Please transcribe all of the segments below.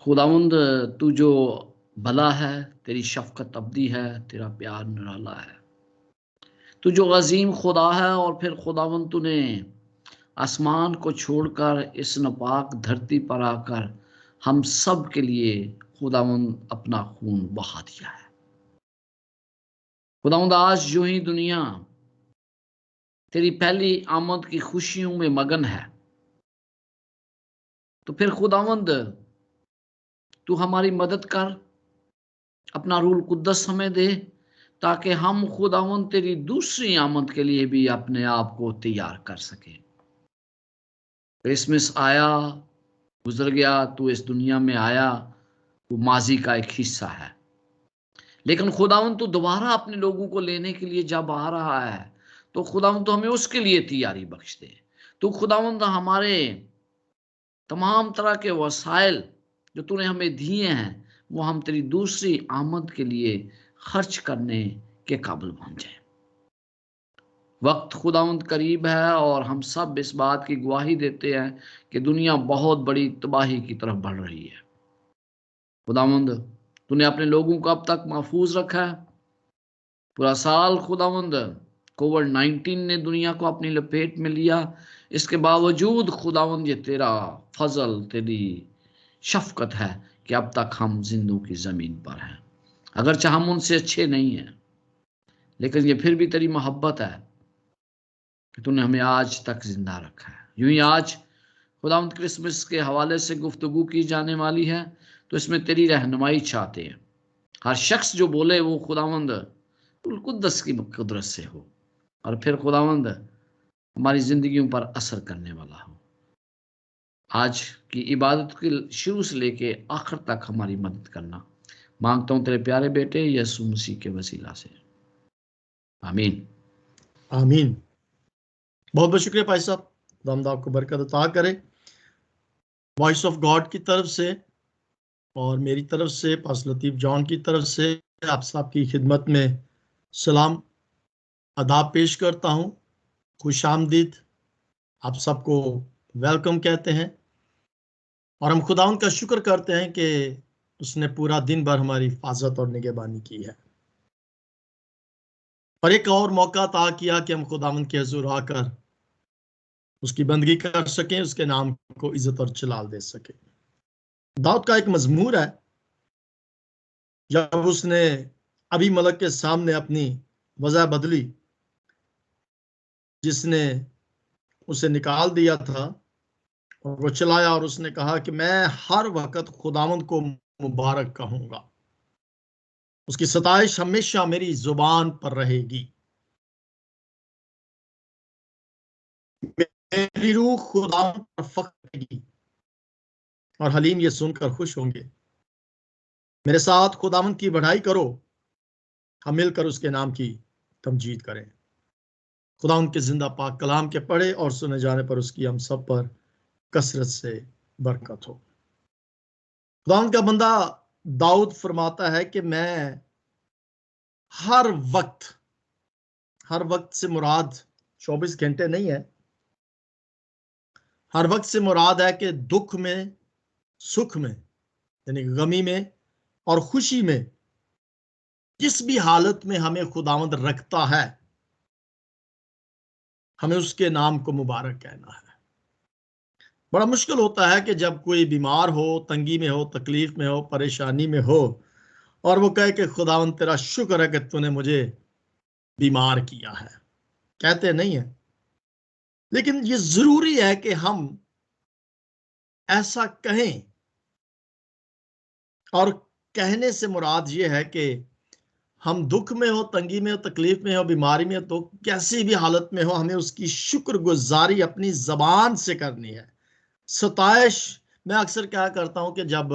खुदावंद, तू जो भला है, तेरी शफ़क़त अबदी है, तेरा प्यार निराला है। तू जो अज़ीम खुदा है और फिर खुदावंद तूने आसमान को छोड़कर इस नापाक धरती पर आकर हम सब के लिए खुदावंद अपना खून बहा दिया है। खुदावंद, आज यूं ही दुनिया तेरी पहली आमद की खुशियों में मगन है, तो फिर खुदावंद तू हमारी मदद कर, अपना रूल कुद्दस हमें दे, ताकि हम खुदावंद तेरी दूसरी आमद के लिए भी अपने आप को तैयार कर सकें। क्रिसमस आया, गुजर गया, तू इस दुनिया में आया, वो माजी का एक हिस्सा है। लेकिन खुदावंद तू दोबारा अपने लोगों को लेने के लिए जब आ रहा है, तो खुदावंद तो हमें उसके लिए तैयारी बख्श दे। तू खुदावंद हमारे तमाम तरह के वसाइल जो तूने हमें दिए हैं, वो हम तेरी दूसरी आमद के लिए खर्च करने के काबिल बन जाए। वक्त खुदावंद करीब है और हम सब इस बात की गवाही देते हैं कि दुनिया बहुत बड़ी तबाही की तरफ बढ़ रही है। खुदावंद, तूने अपने लोगों को अब तक महफूज रखा है। पूरा साल खुदावंद कोविड-19 ने दुनिया को अपनी लपेट में लिया। इसके बावजूद खुदावंद ये तेरा फजल, तेरी शफकत है कि अब तक हम जिंदों की जमीन पर हैं। अगरचे हम उनसे अच्छे नहीं हैं, लेकिन ये फिर भी तेरी मोहब्बत है कि तूने हमें आज तक जिंदा रखा है। यूं ही आज खुदावंद क्रिसमस के हवाले से गुफ्तगू की जाने वाली है, तो इसमें तेरी रहनुमाई चाहते हैं। हर शख्स जो बोले वो खुदावंद रूह कुद्दस की कुदरत से हो, और फिर खुदावंद हमारी जिंदगियों पर असर करने वाला हो। आज की इबादत के शुरू से लेके आखिर तक हमारी मदद करना मांगता हूं तेरे प्यारे बेटे यीशु मसीह के वसीला से, आमीन। आमीन। बहुत बहुत शुक्रिया भाई साहब, खुदा आपको बरकत अता करे। वॉइस ऑफ गॉड की तरफ से और मेरी तरफ से, पास्टर लतीफ जॉन की तरफ से आप सबकी खिदमत में सलाम आदाब पेश करता हूं। खुश आमदीद, आप सबको वेलकम कहते हैं और हम खुदावंद का शुक्र करते हैं कि उसने पूरा दिन भर हमारी हिफाजत और निगहबानी की है और एक और मौका अता किया कि हम खुदावंद के हुजूर आकर उसकी बंदगी कर सकें, उसके नाम को इज्जत और जलाल दे सकें। दाऊद का एक मजमूर है, जब उसने अभी मलक के सामने अपनी वजह बदली, जिसने उसे निकाल दिया था, और वो चलाया और उसने कहा कि मैं हर वक्त खुदावंद को मुबारक कहूंगा, उसकी सताइश हमेशा मेरी जुबान पर रहेगी। मेरी रूह खुदावंद पर फख्र करेगी और हलीम ये सुनकर खुश होंगे। मेरे साथ खुदावंद की बढ़ाई करो, हम मिलकर उसके नाम की तमजीद करें। खुदावंद के जिंदा पाक कलाम के पढ़े और सुने जाने पर उसकी हम सब पर कसरत से बरकत हो। खुदावंद का बंदा दाऊद फरमाता है कि मैं हर वक्त से मुराद 24 घंटे नहीं है। हर वक्त से मुराद है कि दुख में, सुख में, यानी गमी में और खुशी में, जिस भी हालत में हमें खुदावंद रखता है, हमें उसके नाम को मुबारक कहना है। बड़ा मुश्किल होता है कि जब कोई बीमार हो, तंगी में हो, तकलीफ में हो, परेशानी में हो, और वो कहे कि खुदावंद तेरा शुक्र है कि तूने मुझे बीमार किया है। कहते नहीं है, लेकिन ये जरूरी है कि हम ऐसा कहें, और कहने से मुराद ये है कि हम दुख में हो, तंगी में हो, तकलीफ में हो, बीमारी में हो, तो कैसी भी हालत में हो, हमें उसकी शुक्रगुजारी अपनी जबान से करनी है। सताइश, मैं अक्सर क्या करता हूं कि जब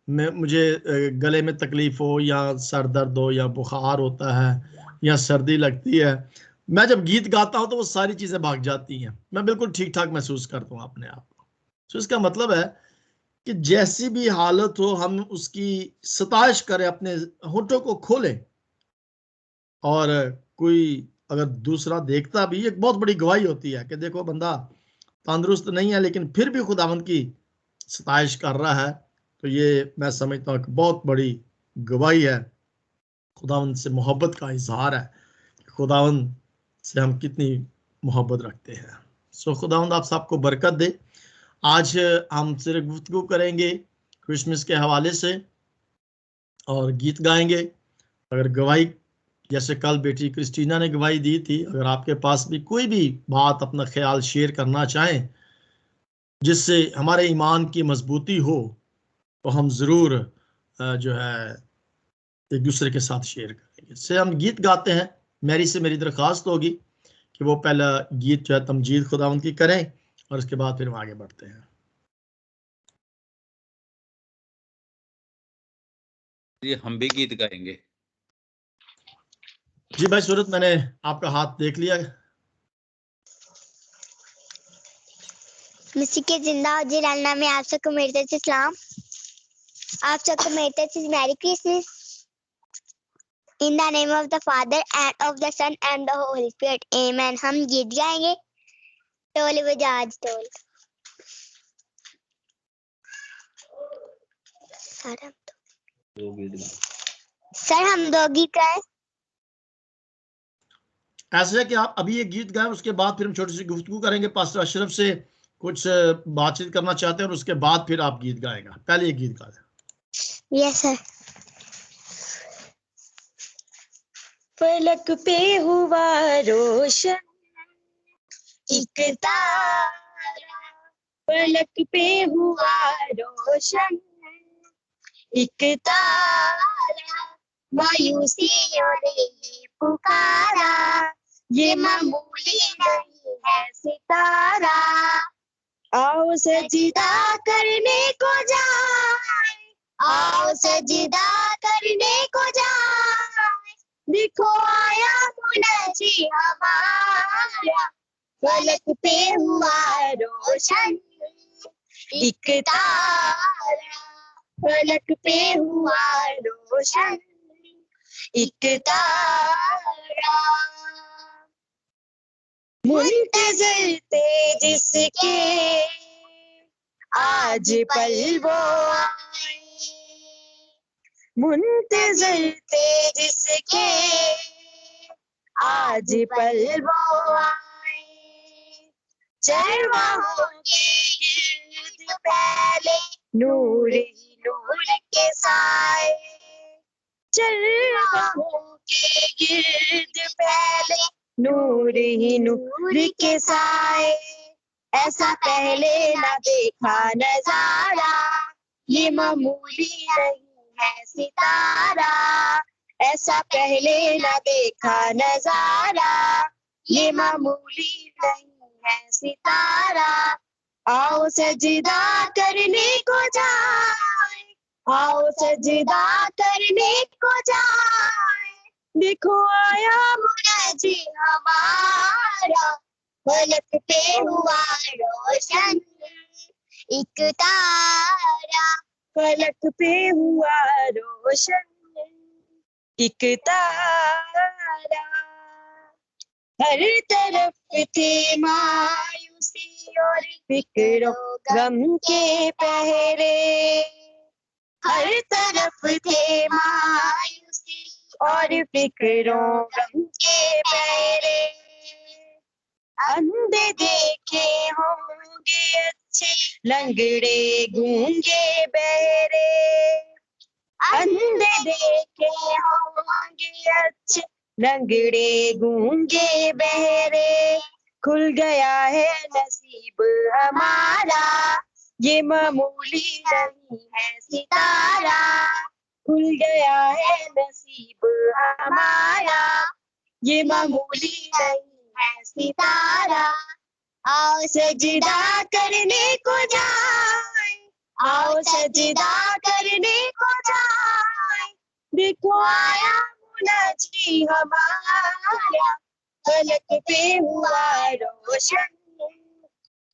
मुझे गले में तकलीफ हो या सर दर्द हो या बुखार होता है या सर्दी लगती है, मैं जब गीत गाता हूं तो वो सारी चीजें भाग जाती हैं, मैं बिल्कुल ठीक ठाक महसूस करता हूं अपने आप को। तो इसका मतलब है कि जैसी भी हालत हो, हम उसकी सताइश करें, अपने होठों को खोलें, और कोई अगर दूसरा देखता भी, एक बहुत बड़ी गवाही होती है कि देखो बंदा तंदुरुस्त नहीं है लेकिन फिर भी खुदावंद की सताइश कर रहा है, तो ये मैं समझता हूँ कि बहुत बड़ी गवाही है, खुदावंद से मोहब्बत का इजहार है, खुदावंद से हम कितनी मोहब्बत रखते हैं। सो खुदावंद आप सबको बरकत दे। आज हम सिर्फ गुफ्तगू करेंगे क्रिसमस के हवाले से और गीत गाएंगे। अगर गवाही, जैसे कल बेटी क्रिस्टीना ने गवाही दी थी, अगर आपके पास भी कोई भी बात, अपना ख्याल शेयर करना चाहें जिससे हमारे ईमान की मजबूती हो, तो हम ज़रूर जो है एक दूसरे के साथ शेयर करेंगे। इससे हम गीत गाते हैं। मैरी से मेरी दरख्वास्त होगी कि वो पहला गीत जो है तमजीद खुदावंद की करें और उसके बाद फिर हम आगे बढ़ते हैं। जी हम भी गीत गाएंगे। जी भाई सूरत, मैंने आपका हाथ देख लिया। मसीह के जिंदा और जिलाना में आप सबको मेरी तरफ से सलाम। आप सबको मेरी तरफ से merry Christmas. In the name of the father and of the son and the holy spirit, amen. हम गीत गाएंगे। Toll Bajaj toll. सर हम दो गीत गाए। ऐसा है कि आप अभी ये गीत गाएं, उसके बाद फिर हम छोटी सी गुफ्तगू करेंगे। पास्टर अशरफ से कुछ बातचीत करना चाहते हैं और उसके बाद फिर आप गीत गाएगा। पहले ये गीत गा दें। Yes sir. फलक पे हुआ रोशन एक तारा, फलक पे हुआ रोशन एक तारा, मायूसियों ने पुकारा, ये मामूली नहीं है सितारा। आओ सजदा करने को जाए, आओ सजदा करने को जाए, देखो आया मुनाजी हमारा, फलक पे हुआ रोशन एक तारा, फलक पे हुआ रोशन एक तारा। मुंतज़िर थे जिसके आज पल वो आए, मुंतज़िर थे जिसके आज पल वो आए, चरवाहों के गिर्द पहले नूर ही नूर के साए, चरवाहों के गिर्द पहले नूर ही नूर के साए। ऐसा पहले ना देखा नजारा, ये मामूली नहीं है सितारा, ऐसा पहले ना देखा नजारा, ये मामूली नहीं है सितारा। आओ सजदा करने को जाए, आओ सजदा करने को जाए, देखो आया मुनाजी हमारा, फलक पे हुआ रोशन एक तारा, फलक पे हुआ रोशन एक तारा। हर तरफ थे मायूसी और फिक्रों गम के पहरे, हर तरफ थे मायूसी और फिक्रों गम के पहरे। अंधे देखे होंगे अच्छे, लंगड़े गूंगे बहरे, अंधे देखे होंगे अच्छे, लंगड़े गूंगे बहरे। खुल गया है नसीब हमारा, ये मामूली नहीं है सितारा, खुल गया है नसीब हमारा, ये मामूली नहीं है सितारा। आओ सजदा करने को जाए, आओ सजदा करने को जाए, देखो आया मुनाजी हमारा, फलक पे हुआ रोशन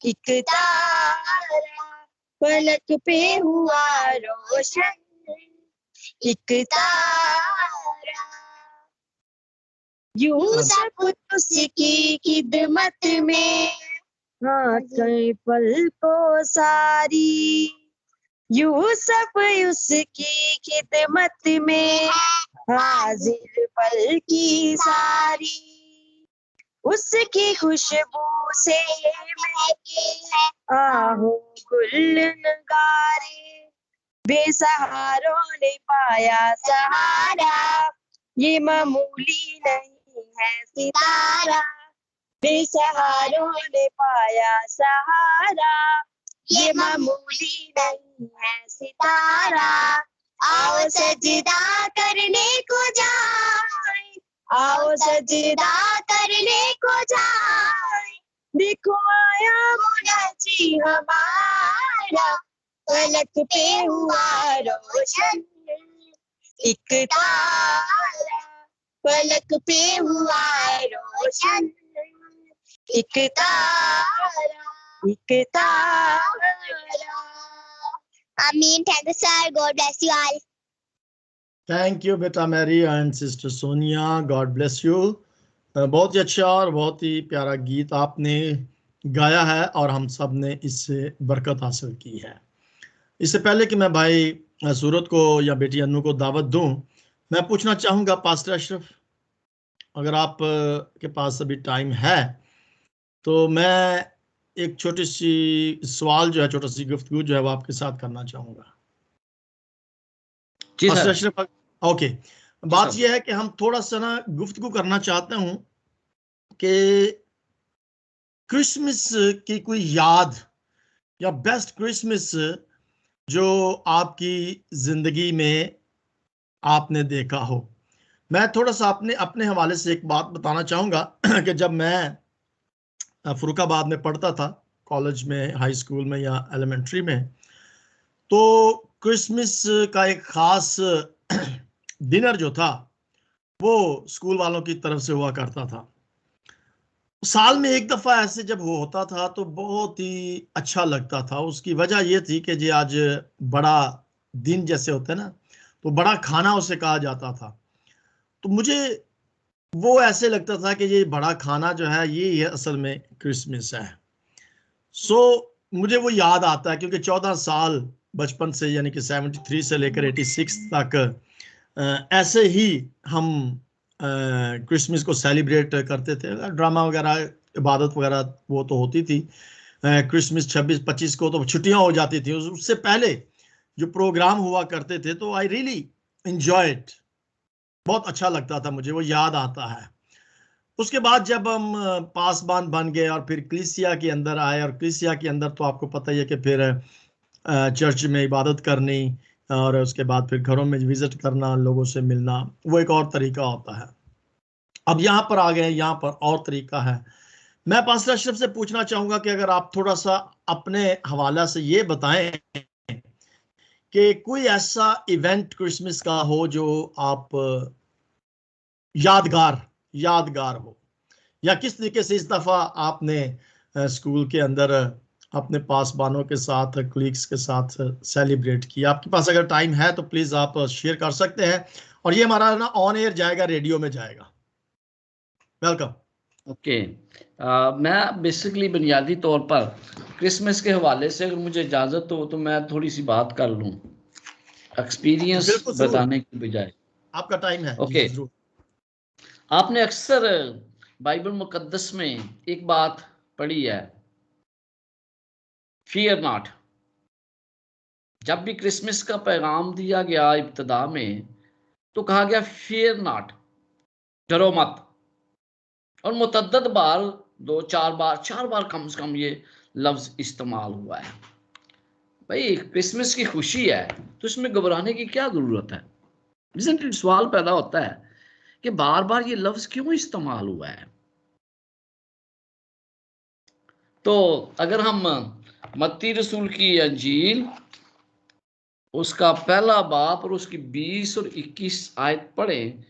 एक तारा, फलक पे हुआ रोशन एक तारा। यूं सब उसकी खिदमत में हाँ कई पल को सारी, यूसुफ उसकी खिदमत में हाजिर पल की सारी, उसकी खुशबू से मैं आहूं गुलनगारे, बेसहारों ने पाया सहारा, ये मामूली नहीं है सितारा, बेसहारों ने पाया सहारा, ये मामूली नहीं है सितारा। आओ सजदा करने को जाए, आओ सजदा करने को जाए, देखो आया मुनाजी हमारा, फलक पे हुआ रोशन एक तारा, फलक पे हुआ रोशन एक तारा, एक तारा। Amin. Thank you, sir. God bless you all. Thank you बेटा Mary and sister Sonia, God bless you. बहुत ही अच्छा और बहुत ही प्यारा गीत आपने गाया है और हम सब ने इससे बरकत हासिल की है। इससे पहले कि मैं भाई सूरत को या बेटी अन्नू को दावत दूं, मैं पूछना चाहूँगा पास्टर अशरफ, अगर आप के पास अभी टाइम है तो मैं एक छोटी सी सवाल जो है, छोटी सी गुफ्तगू जो है वो आपके साथ करना चाहूँगा। Pastor Ashraf, okay. बात यह है कि हम थोड़ा सा ना गुफ्तगू करना चाहते हूँ कि क्रिसमस की कोई याद या बेस्ट क्रिसमस जो आपकी जिंदगी में आपने देखा हो। मैं थोड़ा सा अपने हवाले से एक बात बताना चाहूँगा कि जब मैं फरुखाबाद में पढ़ता था, कॉलेज में, हाई स्कूल में या एलिमेंट्री में, तो क्रिसमस का एक खास डिनर जो था वो स्कूल वालों की तरफ से हुआ करता था। साल में एक दफ़ा ऐसे जब वो होता था तो बहुत ही अच्छा लगता था। उसकी वजह ये थी कि जी आज बड़ा दिन जैसे होते हैं ना, तो बड़ा खाना उसे कहा जाता था। तो मुझे वो ऐसे लगता था कि ये बड़ा खाना जो है ये असल में क्रिसमस है। सो मुझे वो याद आता है क्योंकि 14 साल बचपन से, यानी कि 73 से लेकर 86 तक ऐसे ही हम क्रिसमस को सेलिब्रेट करते थे। ड्रामा वगैरह, इबादत वगैरह वो तो होती थी। क्रिसमस 26-25 को तो छुट्टियां हो जाती थी। उससे पहले जो प्रोग्राम हुआ करते थे तो आई रियली एंजॉय इट, बहुत अच्छा लगता था मुझे, वो याद आता है। उसके बाद जब हम पासबान बन गए और फिर कलीसिया के अंदर आए, और कलीसिया के अंदर तो आपको पता ही है कि फिर चर्च में इबादत करनी और उसके बाद फिर घरों में विजिट करना, लोगों से मिलना, वो एक और तरीका होता है। अब यहाँ पर आ गए, यहाँ पर और तरीका है। मैं पास्टर अशरफ से पूछना चाहूंगा कि अगर आप थोड़ा सा अपने हवाला से ये बताएं कि कोई ऐसा इवेंट क्रिसमस का हो जो आप यादगार हो, या किस तरीके से इस दफा आपने स्कूल के अंदर अपने पासबानों के साथ, कलीग्स के साथ सेलिब्रेट किया। आपके पास अगर टाइम है तो प्लीज आप शेयर कर सकते हैं, और ये हमारा ना ऑन एयर जाएगा, रेडियो में जाएगा। वेलकम। ओके, मैं बेसिकली बुनियादी तौर पर क्रिसमस के हवाले से अगर मुझे इजाज़त हो तो मैं थोड़ी सी बात कर लूँ, एक्सपीरियंस बताने की बजाय। आपका टाइम है। ओके, जरूर। आपने अक्सर बाइबल मुकद्दस में एक बात पढ़ी है, फियर नॉट। जब भी क्रिसमस का पैगाम दिया गया इब्तदा में तो कहा गया फियर नॉट, डरो मत। और मुतद्दद बार, 4 बार कम से कम ये लफ्ज इस्तेमाल हुआ है। भाई क्रिसमस की खुशी है तो इसमें घबराने की क्या जरूरत है? सवाल पैदा होता है कि बार बार ये लफ्ज क्यों इस्तेमाल हुआ है। तो अगर हम मत्ती रसूल की अंजील, उसका पहला बाब और उसकी 20 और 21 आयत पढ़ें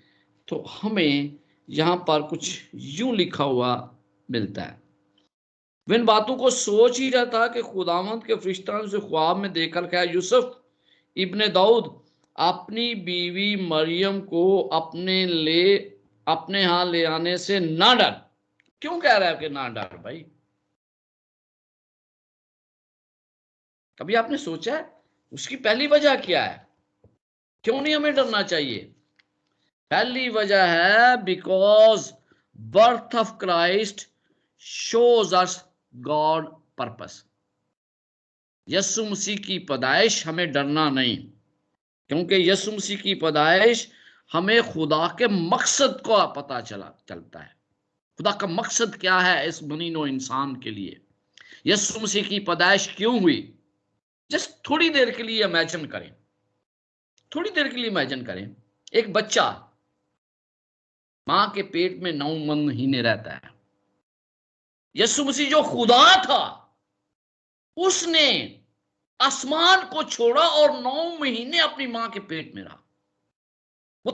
तो हमें यहां पर कुछ यूं लिखा हुआ मिलता है। वह इन बातों को सोच ही रहा था कि खुदावंद के फरिश्ता ने उसे ख्वाब में देखकर कहा, यूसुफ इब्ने दाऊद, अपनी बीवी मरियम को अपने यहाँ ले आने से ना डर। क्यों कह रहा है कि ना डर? भाई कभी आपने सोचा है उसकी पहली वजह क्या है, क्यों नहीं हमें डरना चाहिए? पहली वजह है because birth of Christ shows us God purpose. यीशु मसीह की पैदाइश हमें डरना नहीं, क्योंकि यीशु मसीह की पैदाइश हमें खुदा के मकसद का पता चलता है। खुदा का मकसद क्या है इस बनी नो इंसान के लिए? यीशु मसीह की पैदाइश क्यों हुई? जस्ट थोड़ी देर के लिए इमेजिन करें, थोड़ी देर के लिए इमेजिन करें, एक बच्चा मां के पेट में 9 महीने रहता है। यीशु मसीह जो खुदा था उसने आसमान को छोड़ा और 9 महीने अपनी मां के पेट में रहा। वो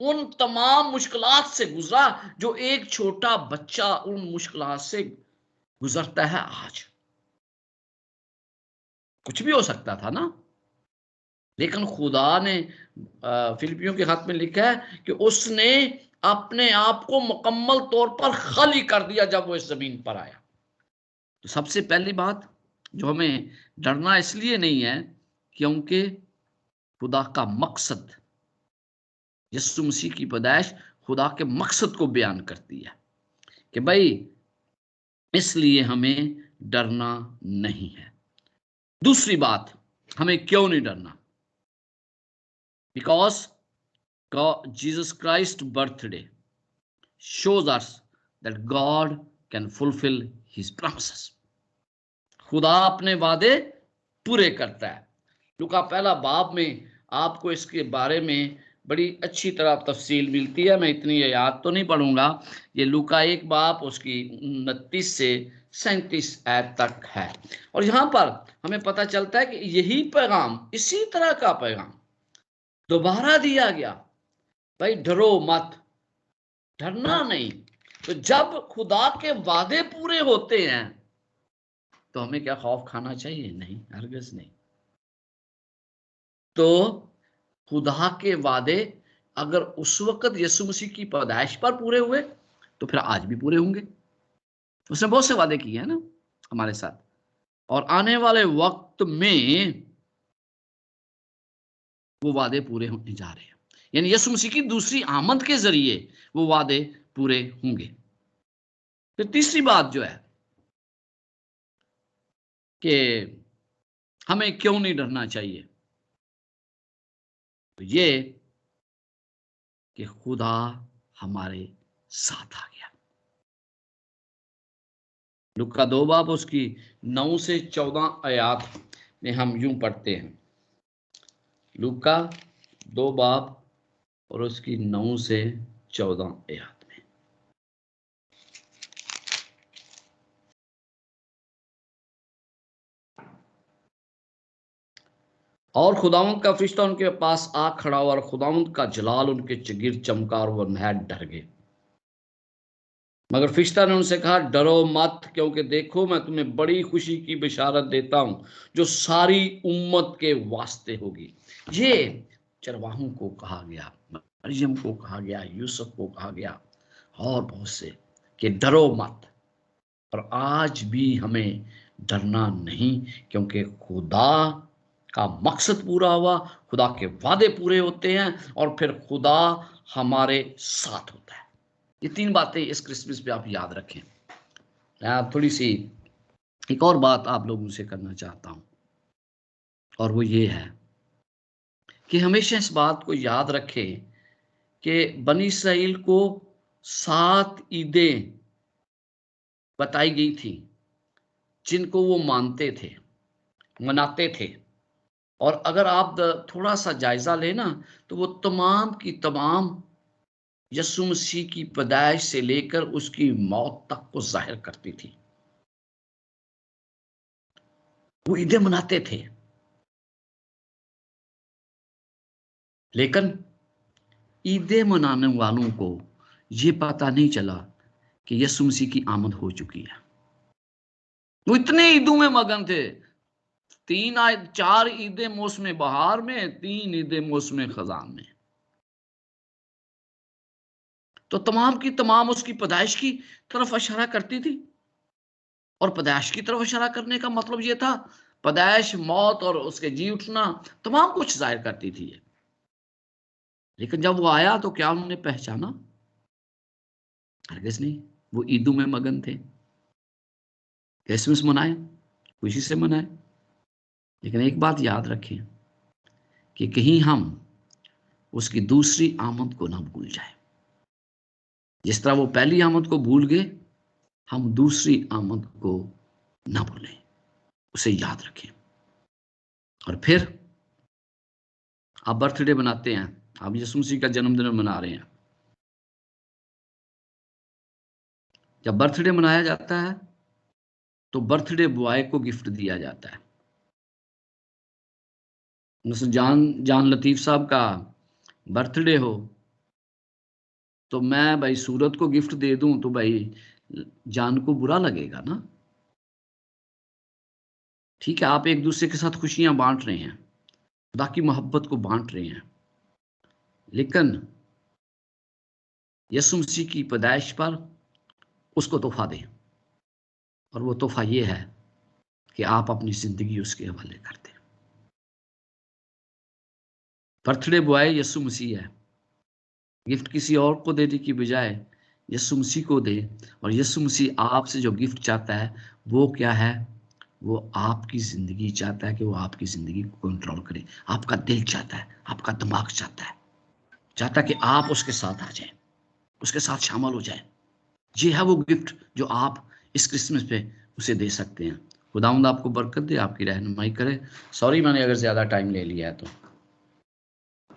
उन तमाम मुश्किलात से गुजरा जो एक छोटा बच्चा उन मुश्किलात से गुजरता है आज। कुछ भी हो सकता था ना, लेकिन खुदा ने फिलिपियों के खत में लिखा है कि उसने अपने आप को मुकम्मल तौर पर खाली कर दिया जब वो इस जमीन पर आया। तो सबसे पहली बात, जो हमें डरना इसलिए नहीं है क्योंकि खुदा का मकसद, यीशु मसीह की पैदाइश खुदा के मकसद को बयान करती है कि भाई इसलिए हमें डरना नहीं है। दूसरी बात, हमें क्यों नहीं डरना? Because Jesus Christ birthday shows us that God can fulfill his promises. खुदा अपने वादे पूरे करता है। लूका पहला बाब में आपको इसके बारे में बड़ी अच्छी तरह तफसील मिलती है। मैं इतनी याद तो नहीं पढ़ूंगा। ये लूका 1 बाब उसकी 29 से 37 आयत तक है। और यहाँ पर हमें पता चलता है कि यही पैगाम, इसी तरह का पैगाम दोबारा दिया गया, भाई डरो मत, डरना नहीं। तो जब खुदा के वादे पूरे होते हैं तो हमें क्या खौफ खाना चाहिए? नहीं, हरगिज़ नहीं। तो खुदा के वादे अगर उस वक्त यीशु मसीह की पैदाइश पर पूरे हुए तो फिर आज भी पूरे होंगे। उसने बहुत से वादे किए हैं ना हमारे साथ, और आने वाले वक्त में वो वादे पूरे होने जा रहे हैं। यानी यीशु मसीह की दूसरी आमद के जरिए वो वादे पूरे होंगे। फिर तीसरी बात जो है कि हमें क्यों नहीं डरना चाहिए, तो ये कि खुदा हमारे साथ आ गया। लूका 2 बाब उसकी 9 से 14 आयत में हम यूं पढ़ते हैं। लूका 2 बाब और उसकी 9 से 14 आयत। और खुदावंद का फरिश्ता उनके पास आ खड़ा हुआ और खुदावंद का जलाल उनके चगिर चमका और वो नहायत डर गए। मगर फरिश्ता ने उनसे कहा, डरो मत, क्योंकि देखो मैं तुम्हें बड़ी खुशी की बिशारत देता हूं जो सारी उम्मत के वास्ते होगी। ये चरवाहों को कहा गया, मरियम को कहा गया, यूसुफ को कहा गया और बहुत से, कि डरो मत। और आज भी हमें डरना नहीं, क्योंकि खुदा का मकसद पूरा हुआ, खुदा के वादे पूरे होते हैं और फिर खुदा हमारे साथ होता है। ये 3 बातें इस क्रिसमस पे आप याद रखें। मैं थोड़ी सी एक और बात आप लोगों से करना चाहता हूं, और वो ये है कि हमेशा इस बात को याद रखें कि बनी इसराइल को 7 ईदें बताई गई थी जिनको वो मानते थे, मनाते थे। और अगर आप थोड़ा सा जायजा लेना तो वो तमाम की तमाम यीशु मसीह की पैदाइश से लेकर उसकी मौत तक को जाहिर करती थी। वो ईदें मनाते थे, लेकिन ईदें मनाने वालों को ये पता नहीं चला कि यीशु मसीह की आमद हो चुकी है। वो इतने ईदों में मगन थे, 4 ईदें मौसम बहार में, 3 ईदें मौसम खजान में। तो तमाम की तमाम उसकी पैदाइश की तरफ इशारा करती थी। और पैदाइश की तरफ इशारा करने का मतलब यह था पैदाइश, मौत और उसके जी उठना, तमाम कुछ जाहिर करती थी ये। लेकिन जब वो आया तो क्या उन्होंने पहचाना? हरगिज़ नहीं। वो ईदों में मगन थे, क्रिसमस मनाए, खुशी से मनाए। लेकिन एक बात याद रखें कि कहीं हम उसकी दूसरी आमद को ना भूल जाए। जिस तरह वो पहली आमद को भूल गए, हम दूसरी आमद को ना भूलें, उसे याद रखें। और फिर आप बर्थडे मनाते हैं, आप यीशु मसीह का जन्मदिन मना रहे हैं। जब बर्थडे मनाया जाता है तो बर्थडे बॉय को गिफ्ट दिया जाता है। जान लतीफ़ साहब का बर्थडे हो तो मैं भाई सूरत को गिफ्ट दे दूं तो भाई जान को बुरा लगेगा ना। ठीक है, आप एक दूसरे के साथ खुशियां बांट रहे हैं, खुदा की मोहब्बत को बांट रहे हैं, लेकिन यीशु मसीह की पैदाइश पर उसको तोहफा दें। और वो तोहफा ये है कि आप अपनी जिंदगी उसके हवाले कर दें। बर्थडे बॉय यीशु मसीह है। गिफ्ट किसी और को देने की बजाय यीशु मसीह को दे। और यीशु मसीह आपसे जो गिफ्ट चाहता है वो क्या है? वो आपकी जिंदगी चाहता है कि वो आपकी जिंदगी को कंट्रोल करे। आपका दिल चाहता है, आपका दिमाग चाहता है कि आप उसके साथ आ जाएं, उसके साथ शामिल हो जाएं। ये है वो गिफ्ट जो आप इस क्रिसमस पे उसे दे सकते हैं। खुदावंद आपको बरकत दे, आपकी रहनुमाई करे। सॉरी मैंने अगर ज्यादा टाइम ले लिया है तो।